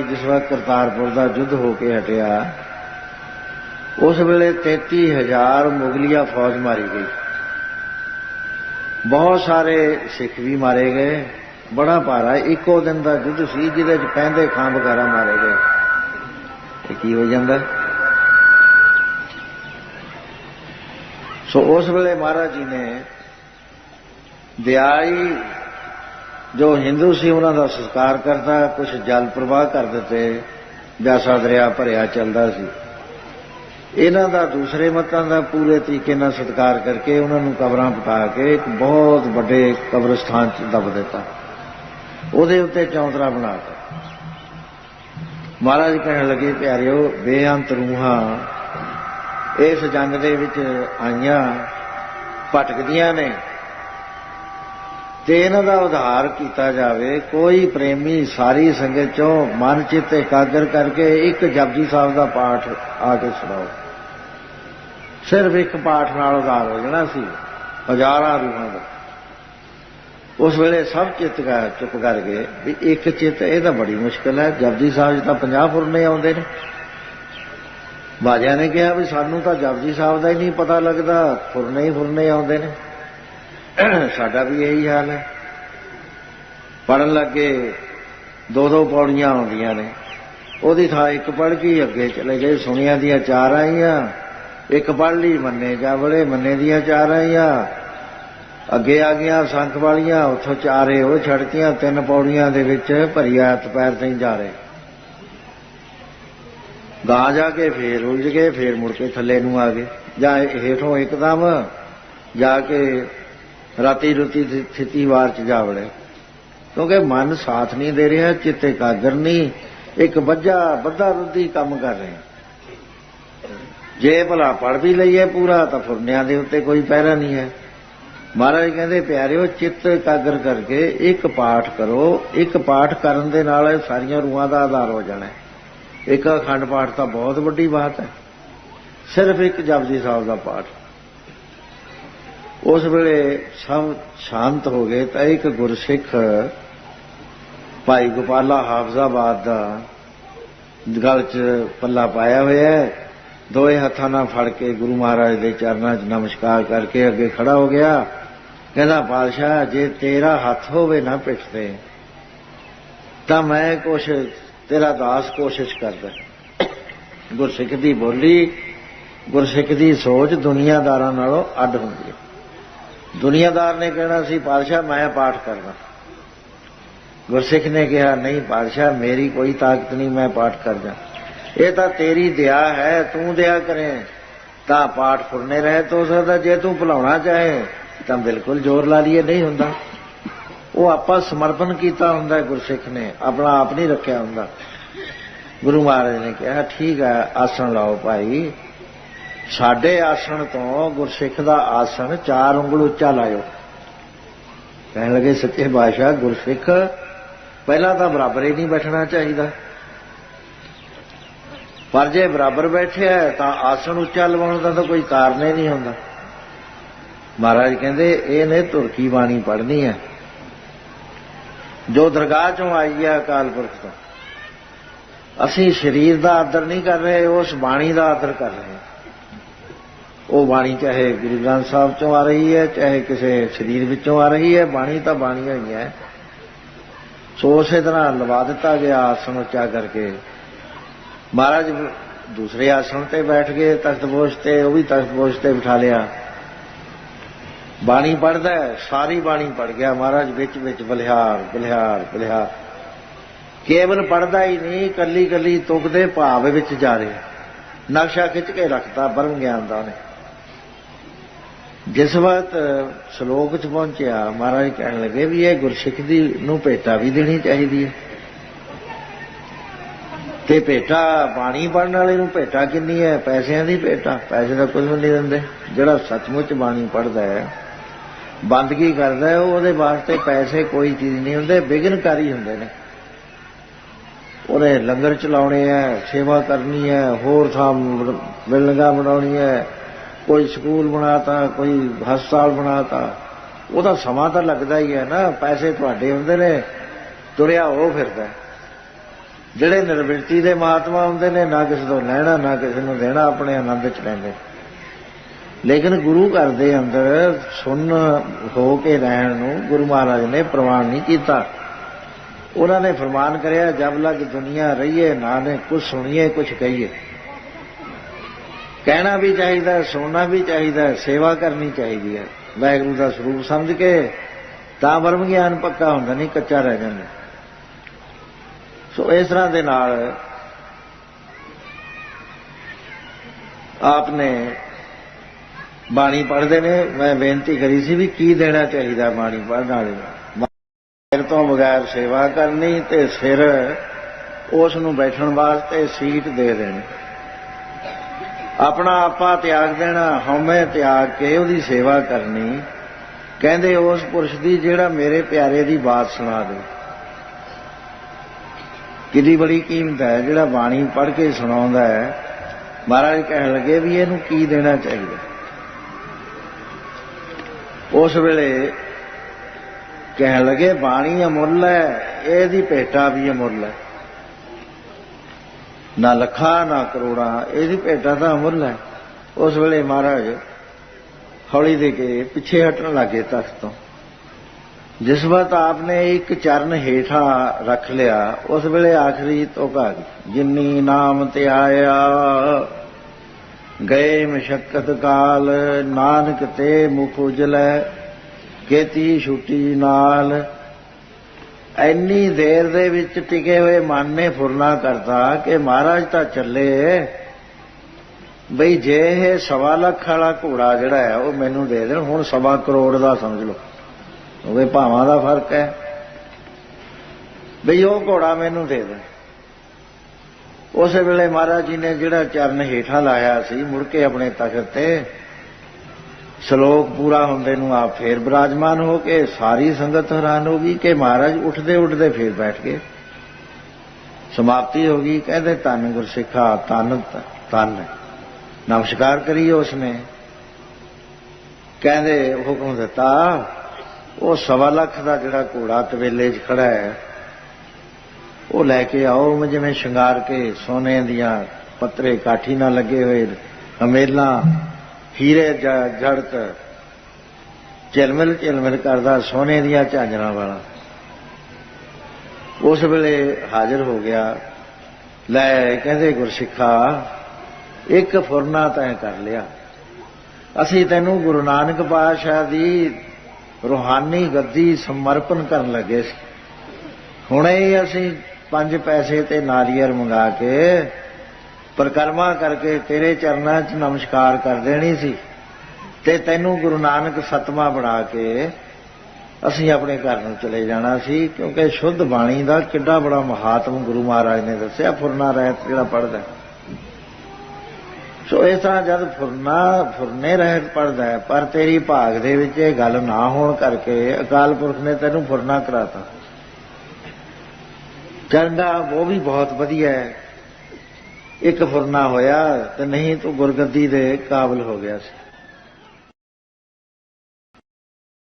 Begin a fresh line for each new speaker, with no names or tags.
जिस वक्त करतारपुर का युद्ध होके हटिया उस वेले 33,000 मुगलिया फौज मारी गई। बहुत सारे सिख भी मारे गए। बड़ा भारा इको दिन का युद्ध सी जिहदे च पैंदे खां वगैरह मारे गए। की हो जाता। सो उस वेले महाराज जी ने दियाई जो हिंदू सी उन्हां दा संस्कार करता, कुछ जल प्रवाह कर दिते, ब्यासा दरिया भरिया चलता सी। इन्हां दा दूसरे मतां दा पूरे तरीके नाल सत्कार करके उन्होंने कबरां पटा के एक बहुत बड़े कब्रिस्तान च दब दिता। उहदे उत्ते चौंतरा बनाता। महाराज कहण लगे, प्यारिओ बेअंत रूहां इस जंग दे विच आईयां भटकदियां ने ते इन्हां दा उद्धार कीता जावे। कोई प्रेमी सारी संगत चों मन चित एकाग्र करके एक जपजी साहब दा पाठ आके सुणाओ। सिर्फ एक पाठ नाल उद्धार हो जाना सी हजारां रूहां दा। उस वेले सब चित चुप कर गए भी एक चित ये तां बड़ी मुश्किल है। जपजी साहब तां 50 फुरने आउंदे ने। बाजिया ने कहा भी सानू तां जपजी साहब दा ही नहीं पता लगदा, फुरने ही फुरने आउंदे ने। साडा भी यही हाल है। पढ़न लगे 2-2 पौड़ियां आउंदियां ने, ओहदी थां एक पढ़ के अगे चले गए। सुनिया दियां 4 आईयां, एक पढ़ ली मन्ने जावड़े, मन्ने दियां 4 आईयां, अगे आ गईयां संख वालियां, उत्थों 4 वो छड़तियां। 3 पौड़ियां दे विच भरी हथ पैर नहीं जा रहे। गां जाके फिर उलझ गए, फिर मुड़ के थल्ले नूं आ गए, जां हेठों एकदम जाके राती रुती स्थिति वार च जा वड़े। क्योंकि मन साथ नहीं दे रहा, चित एकाग्र नहीं, एक बद्धा रुद्धि काम कर रहे हैं। जे भला पढ़ भी लईए पूरा तो फुरनियां दे उत्ते कोई पहरा नहीं है। महाराज कहते प्यारिओ चित्त एकाग्र करके एक पाठ करो। एक पाठ करन दे नाल सारियां रूहां दा आधार हो जाना है। एक अखंड पाठ तो बहुत वड्डी बात है। सिर्फ एक जपजी साहब का पाठ। उस वेले सब शांत हो गए तो एक गुरसिख भाई गोपाला हाफजाबाद का गल च पल्ला पाया हुआ है, 2 हत्थां नाल फड़ के गुरु महाराज के चरणों च नमस्कार करके अगे खड़ा हो गया। कहता पातशाह जे तेरा हथ होवे ना पिठ ते तां मैं कुछ तेरा दास कोशिश करदा। गुरसिख दी बोली, गुरसिख दी सोच दुनियादारां नालों अड हुंदी है। दुनियादार ने कहना सी पातशाह मैं पाठ करना। गुरसिख ने कहा नहीं पातशाह मेरी कोई ताकत नहीं, मैं पाठ कर जा। ये तो तेरी दया है, तू दया करें तो पाठ फुरने रहे तो हो सकता। जे तू भुलाउणा चाहे तो बिल्कुल जोर ला लिए नहीं हुंदा। वो आपा समर्पण किया हुंदा। गुरसिख ने अपना आप नहीं रखा हुंदा। गुरु महाराज ने कहा ठीक है आसन लाओ भाई। साडे आसन तो गुरसिख दा आसन 4 उंगल उच्चा लायो। कहने लगे सच्चे बादशाह गुरसिख पहला तो बराबर ही नहीं बैठना चाहिए, पर जे बराबर बैठे है तो आसन उच्चा लवाउण दा तो कोई कारण ही नहीं हुंदा। महाराज कहते इहने तुरकी बाणी पढ़नी है जो दरगाह चों आई है अकाल पुरख तो। असीं शरीर का आदर नहीं कर रहे, उस बाणी का आदर कर रहे हैं। वो बाणी चाहे गुरु ग्रंथ साहब चों आ रही है, चाहे किसी शरीर विचों आ रही है, बाणी तो बाणी हुई है। सो उस तरह लवा दिता गया आसन उच्चा करके। महाराज दूसरे आसन ते बैठ गए, तख्तपोश ते, वो भी तख्तपोश ते बिठा लिया। बाणी पढ़दा है, सारी बाणी पढ़ गया महाराज। विच विच बलिहार बलिहार बलिहार केवल पढ़दा ही नहीं, कली कली तुक दे भाव विच जा रहे। नक्शा खिंच के रखता ब्रह्म ज्ञान का उन्हें। जिस वक्त श्लोक च पहुंचया महाराज कहने लगे भी ये गुरसिख दी नूं भेटा भी देनी चाहिए ते भेटा बाणी पढ़ने वाले नूं भेटा कितनी है? पैसिਆਂ दी भेटा। पैसे तो कुछ भी नहीं देंदे। जिहड़ा सचमुच बाणी पढ़दा है, बंदगी करदा है, ਉਹਦੇ वास्ते पैसे कोई चीज़ नहीं हुंदे, विघनकारी हुंदे ने। ਉਹਨੇ लंगर चलाने है, सेवा करनी है, होर थां बिल्डिंगां बनाउणी है, कोई स्कूल बनाता, कोई हस्पताल बनाता। ਉਹਦਾ ਸਮਾਂ ਤਾਂ लगता ही है ना। पैसे ਤੁਹਾਡੇ ਹੁੰਦੇ ਨੇ, ਤੁਰਿਆ ਉਹ ਫਿਰਦਾ। ਜਿਹੜੇ ਨਿਰਵਿਰਤੀ ਦੇ ਮਹਾਤਮਾ ਹੁੰਦੇ ਨੇ, ਨਾ ਕਿਸੇ ਤੋਂ ਲੈਣਾ ਨਾ ਕਿਸੇ ਨੂੰ ਦੇਣਾ, ਆਪਣੇ ਆਨੰਦ 'ਚ ਰਹਿੰਦੇ। ਲੇਕਿਨ ਗੁਰੂ ਘਰ ਦੇ ਅੰਦਰ ਸੁੰਨ ਹੋ ਕੇ ਰਹਿਣ ਨੂੰ ਗੁਰੂ ਮਹਾਰਾਜ ਨੇ ਪ੍ਰਵਾਨ ਨਹੀਂ ਕੀਤਾ। ਉਹਨਾਂ ਨੇ ਫਰਮਾਨ ਕਰਿਆ, ਜਬ ਲਗ ਦੁਨੀਆ ਰਹੀਏ ਨਾਨਕ ਕੁਛ ਸੁਣੀਏ ਕੁਛ ਕਹੀਏ। ਕਹਿਣਾ ਵੀ ਚਾਹੀਦਾ, ਸੁਣਨਾ ਵੀ ਚਾਹੀਦਾ, ਸੇਵਾ ਕਰਨੀ ਚਾਹੀਦੀ ਹੈ ਵਾਹਿਗੁਰੂ ਦਾ ਸਰੂਪ ਸਮਝ ਕੇ, ਤਾਂ ਬ੍ਰਹਮ ਗਿਆਨ ਪੱਕਾ ਹੁੰਦਾ, ਨਹੀਂ ਕੱਚਾ ਰਹਿ ਜਾਂਦਾ। ਸੋ ਇਸ ਤਰ੍ਹਾਂ ਦੇ ਨਾਲ ਆਪ ਨੇ ਬਾਣੀ ਪੜ੍ਹਦੇ ਨੇ। ਮੈਂ ਬੇਨਤੀ ਕਰੀ ਸੀ ਵੀ ਕੀ ਦੇਣਾ ਚਾਹੀਦਾ ਬਾਣੀ ਪੜ੍ਹਨ ਵਾਲੇ ਨੂੰ। ਸਿਰ ਤੋਂ ਬਗੈਰ ਸੇਵਾ ਕਰਨੀ ਤੇ ਸਿਰ ਉਸ ਨੂੰ ਬੈਠਣ ਵਾਸਤੇ ਸੀਟ ਦੇ ਦੇਣੀ, ਆਪਣਾ ਆਪਾ ਤਿਆਗ ਦੇਣਾ, ਹਉਮੈ ਤਿਆਗ ਕੇ ਉਹਦੀ ਸੇਵਾ ਕਰਨੀ। ਕਹਿੰਦੇ ਉਸ ਪੁਰਸ਼ ਦੀ ਜਿਹੜਾ ਮੇਰੇ ਪਿਆਰੇ ਦੀ ਬਾਤ ਸੁਣਾ ਦੇ। ਕਿੰਨੀ ਬੜੀ ਕੀਮਤ ਹੈ ਜਿਹੜਾ ਬਾਣੀ ਪੜ੍ਹ ਕੇ ਸੁਣਾਉਂਦਾ ਹੈ। ਮਹਾਰਾਜ ਕਹਿਣ ਲੱਗੇ ਵੀ ਇਹਨੂੰ ਕੀ ਦੇਣਾ ਚਾਹੀਦਾ। ਉਸ ਵੇਲੇ ਕਹਿਣ ਲੱਗੇ ਬਾਣੀ ਅਮੁੱਲ ਹੈ, ਇਹਦੀ ਭੇਟਾ ਵੀ ਅਮੁੱਲ ਹੈ। ਨਾ ਲੱਖਾਂ ਨਾ ਕਰੋੜਾਂ, ਇਹਦੀ ਭੇਟਾ ਤਾਂ ਅਮੁੱਲ ਹੈ। ਉਸ ਵੇਲੇ ਮਹਾਰਾਜ ਹੌਲੀ ਦੇ ਕੇ ਪਿੱਛੇ ਹਟਣ ਲੱਗੇ ਤਖਤ ਤੋਂ। ਜਿਸ ਵਕਤ ਆਪਨੇ ਇੱਕ ਚਰਨ ਹੇਠਾਂ ਰੱਖ ਲਿਆ, ਉਸ ਵੇਲੇ ਆਖਰੀ ਤੋਕਾ ਜਿਨੀ ਨਾਮ ਤੇ ਆਇਆ ਗਏ ਮਸ਼ੱਕਤ ਕਾਲ, ਨਾਨਕ ਤੇ ਮੁਖ ਉਜਲੈ ਕੀਤੀ ਛੁੱਟੀ ਨਾਲ। ਇੰਨੀ ਦੇਰ ਦੇ ਵਿੱਚ ਟਿਕੇ ਹੋਏ ਮਨ ਨੇ ਫੁਰਨਾ ਕਰਤਾ ਕਿ ਮਹਾਰਾਜ ਤਾਂ ਚੱਲੇ, ਬਈ ਜੇ ਇਹ 1.25 ਲੱਖ ਵਾਲਾ ਘੋੜਾ ਜਿਹੜਾ ਹੈ ਉਹ ਮੈਨੂੰ ਦੇ ਦੇਣ, ਹੁਣ 1.25 ਕਰੋੜ ਦਾ ਸਮਝ ਲਓ, ਉਹਦੇ ਭਾਵਾਂ ਦਾ ਫਰਕ ਹੈ, ਬਈ ਉਹ ਘੋੜਾ ਮੈਨੂੰ ਦੇ ਦੇਣ। ਉਸੇ ਵੇਲੇ ਮਹਾਰਾਜ ਜੀ ਨੇ ਜਿਹੜਾ ਚਰਨ ਹੇਠਾਂ ਲਾਇਆ ਸੀ, ਮੁੜ ਕੇ ਆਪਣੇ ਤਖਤ ਤੇ ਸ਼ਲੋਕ ਪੂਰਾ ਹੁੰਦੇ ਨੂੰ ਆਪ ਫੇਰ ਬਿਰਾਜਮਾਨ ਹੋ ਕੇ ਸਾਰੀ ਸੰਗਤ ਹੈਰਾਨ ਹੋ ਗਈ ਕਿ ਮਹਾਰਾਜ ਉੱਠਦੇ ਉੱਠਦੇ ਫੇਰ ਬੈਠ ਗਏ। ਸਮਾਪਤੀ ਹੋ ਗਈ। ਕਹਿੰਦੇ ਧੰਨ ਗੁਰਸਿੱਖਾ, ਧੰਨ ਧੰਨ। ਨਮਸਕਾਰ ਕਰੀ ਉਸਨੇ। ਕਹਿੰਦੇ ਹੁਕਮ ਦਿੱਤਾ, ਉਹ 1.25 ਲੱਖ ਦਾ ਜਿਹੜਾ ਘੋੜਾ ਤਵੇਲੇ 'ਚ ਖੜਾ ਹੈ ਉਹ ਲੈ ਕੇ ਆਓ। ਜਿਵੇਂ ਸ਼ਿੰਗਾਰ ਕੇ ਸੋਨੇ ਦੀਆਂ ਪੱਤਰੇ ਕਾਠੀ ਨਾਲ ਲੱਗੇ ਹੋਏ ਹਮੇਲਾਂ, ਹੀਰੇ ਜੜਕ ਝਿਲਮਿਲ ਝਿਲਮਿਲ ਕਰਦਾ, ਸੋਨੇ ਦੀਆਂ ਝਾਂਜਰਾਂ ਵਾਲਾ। ਉਸ ਵੇਲੇ ਹਾਜ਼ਰ ਹੋ ਗਿਆ। ਲੈ ਕਹਿੰਦੇ ਗੁਰਸਿੱਖਾ, ਇੱਕ ਫੁਰਨਾ ਤੈਂ ਕਰ ਲਿਆ। ਅਸੀਂ ਤੈਨੂੰ ਗੁਰੂ ਨਾਨਕ ਪਾਤਸ਼ਾਹ ਦੀ ਰੂਹਾਨੀ ਗੱਦੀ ਸਮਰਪਣ ਕਰਨ ਲੱਗੇ ਸੀ। ਹੁਣੇ ਹੀ ਅਸੀਂ 5 ਪੈਸੇ ਤੇ ਨਾਰੀਅਲ ਮੰਗਾ ਕੇ ਪਰਿਕਰਮਾ ਕਰਕੇ ਤੇਰੇ ਚਰਨਾਂ 'ਚ ਨਮਸਕਾਰ ਕਰ ਦੇਣੀ ਸੀ ਤੇ ਤੈਨੂੰ ਗੁਰੂ ਨਾਨਕ ਸਤਮਾ ਬਣਾ ਕੇ ਅਸੀਂ ਆਪਣੇ ਘਰ ਨੂੰ ਚਲੇ ਜਾਣਾ ਸੀ। ਕਿਉਂਕਿ ਸ਼ੁੱਧ ਬਾਣੀ ਦਾ ਕਿੱਡਾ ਬੜਾ ਮਹਾਤਮ ਗੁਰੂ ਮਹਾਰਾਜ ਨੇ ਦੱਸਿਆ, ਫੁਰਨਾ ਰਹਿਤ ਜਿਹੜਾ ਪੜ੍ਹਦਾ। ਸੋ ਇਸ ਤਰ੍ਹਾਂ ਜਦ ਫੁਰਨੇ ਰਹਿਤ ਪੜ੍ਹਦਾ ਹੈ, ਪਰ ਤੇਰੀ ਭਾਗ ਦੇ ਵਿੱਚ ਇਹ ਗੱਲ ਨਾ ਹੋਣ ਕਰਕੇ ਅਕਾਲ ਪੁਰਖ ਨੇ ਤੈਨੂੰ ਫੁਰਨਾ ਕਰਾਤਾ। ਚੰਗਾ, ਉਹ ਵੀ ਬਹੁਤ ਵਧੀਆ ਹੈ। ਇੱਕ ਫੁਰਨਾ ਹੋਇਆ ਤੇ ਨਹੀਂ ਤੂੰ ਗੁਰਗੱਦੀ ਦੇ ਕਾਬਲ ਹੋ ਗਿਆ ਸੀ।